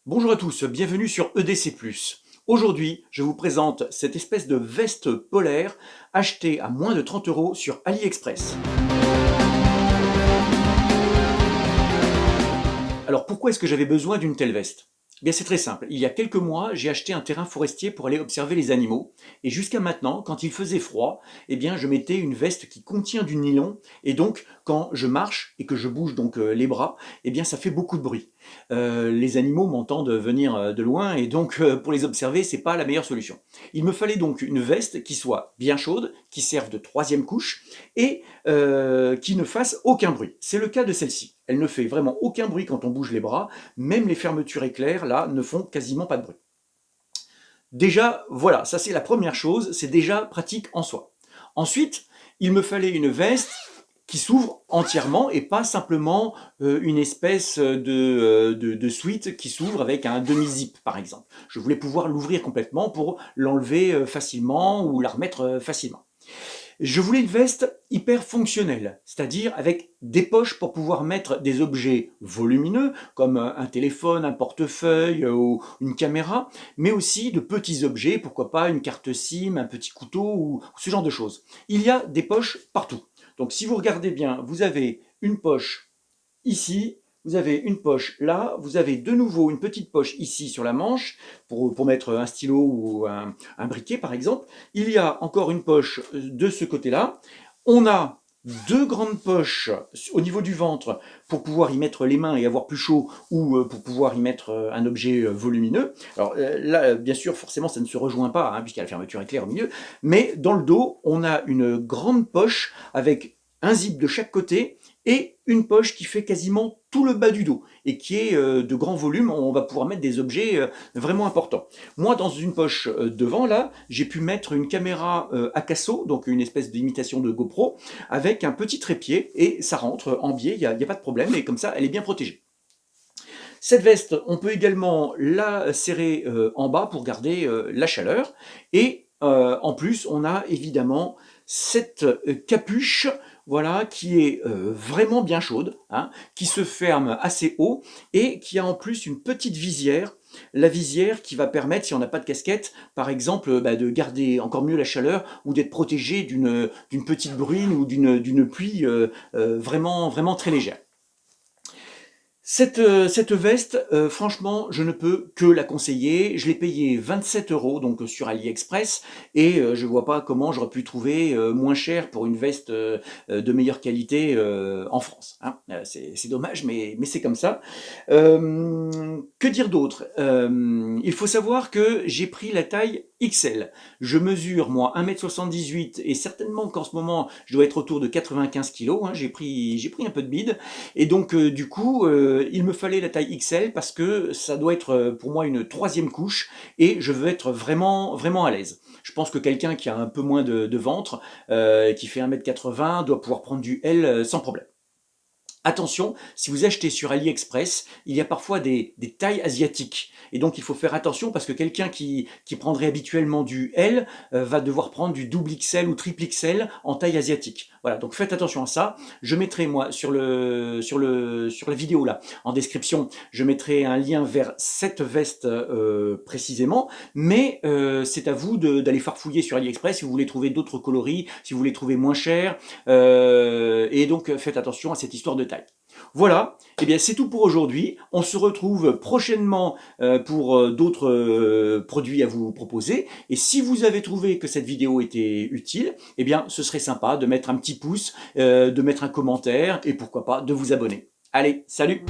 Bonjour à tous, bienvenue sur EDC+. Aujourd'hui, je vous présente cette espèce de veste polaire achetée à moins de 30 € sur AliExpress. Alors pourquoi est-ce que j'avais besoin d'une telle veste? Eh bien c'est très simple, il y a quelques mois, j'ai acheté un terrain forestier pour aller observer les animaux, et jusqu'à maintenant, quand il faisait froid, eh bien je mettais une veste qui contient du nylon, et donc quand je marche et que je bouge donc les bras, eh bien ça fait beaucoup de bruit. Les animaux m'entendent venir de loin, et donc pour les observer, c'est pas la meilleure solution. Il me fallait donc une veste qui soit bien chaude, qui serve de troisième couche, et qui ne fasse aucun bruit. C'est le cas de celle-ci. Elle ne fait vraiment aucun bruit quand on bouge les bras, même les fermetures éclairs, là, ne font quasiment pas de bruit. Déjà, voilà, ça c'est la première chose, c'est déjà pratique en soi. Ensuite, il me fallait une veste qui s'ouvre entièrement et pas simplement une espèce de sweat qui s'ouvre avec un demi-zip, par exemple. Je voulais pouvoir l'ouvrir complètement pour l'enlever facilement ou la remettre facilement. Je voulais une veste hyper fonctionnelle, c'est-à-dire avec des poches pour pouvoir mettre des objets volumineux, comme un téléphone, un portefeuille ou une caméra, mais aussi de petits objets, pourquoi pas une carte SIM, un petit couteau ou ce genre de choses. Il y a des poches partout. Donc si vous regardez bien, vous avez une poche ici, vous avez une poche là, vous avez de nouveau une petite poche ici sur la manche pour mettre un stylo ou un briquet par exemple. Il y a encore une poche de ce côté-là. On a deux grandes poches au niveau du ventre pour pouvoir y mettre les mains et avoir plus chaud ou pour pouvoir y mettre un objet volumineux. Alors là, bien sûr, forcément, ça ne se rejoint pas hein, puisqu'il y a la fermeture éclair au milieu. Mais dans le dos, on a une grande poche avec un zip de chaque côté et une poche qui fait quasiment tout le bas du dos et qui est de grand volume. On va pouvoir mettre des objets vraiment importants. Moi, dans une poche devant, là, j'ai pu mettre une caméra Akaso, donc une espèce d'imitation de GoPro, avec un petit trépied et ça rentre en biais, il n'y a pas de problème et comme ça, elle est bien protégée. Cette veste, on peut également la serrer en bas pour garder la chaleur et en plus, on a évidemment cette capuche voilà, qui est vraiment bien chaude, hein, qui se ferme assez haut et qui a en plus une petite visière. La visière qui va permettre, si on n'a pas de casquette, par exemple, de garder encore mieux la chaleur ou d'être protégé d'une petite bruine ou d'une pluie vraiment très légère. Cette veste, franchement, je ne peux que la conseiller. Je l'ai payée 27 € donc sur AliExpress et je vois pas comment j'aurais pu trouver moins cher pour une veste de meilleure qualité en France. Hein. C'est dommage, mais c'est comme ça. Que dire d'autre? Il faut savoir que j'ai pris la taille XL. Je mesure, moi, 1,78 m et certainement qu'en ce moment, je dois être autour de 95 kg. Hein. J'ai pris un peu de bide. Et donc, du coup, il me fallait la taille XL parce que ça doit être pour moi une troisième couche et je veux être vraiment à l'aise. Je pense que quelqu'un qui a un peu moins de ventre, qui fait 1,80 m doit pouvoir prendre du L sans problème. Attention, si vous achetez sur AliExpress, il y a parfois des tailles asiatiques. Et donc, il faut faire attention parce que quelqu'un qui prendrait habituellement du L va devoir prendre du double XL ou triple XL en taille asiatique. Voilà, donc faites attention à ça. Je mettrai, moi, sur la vidéo, là, en description, je mettrai un lien vers cette veste précisément. Mais c'est à vous d'aller farfouiller sur AliExpress si vous voulez trouver d'autres coloris, si vous voulez trouver moins cher. Et donc, faites attention à cette histoire de taille. Voilà, et bien c'est tout pour aujourd'hui. On se retrouve prochainement pour d'autres produits à vous proposer. Et si vous avez trouvé que cette vidéo était utile, eh bien ce serait sympa de mettre un petit pouce, de mettre un commentaire et pourquoi pas de vous abonner. Allez, salut!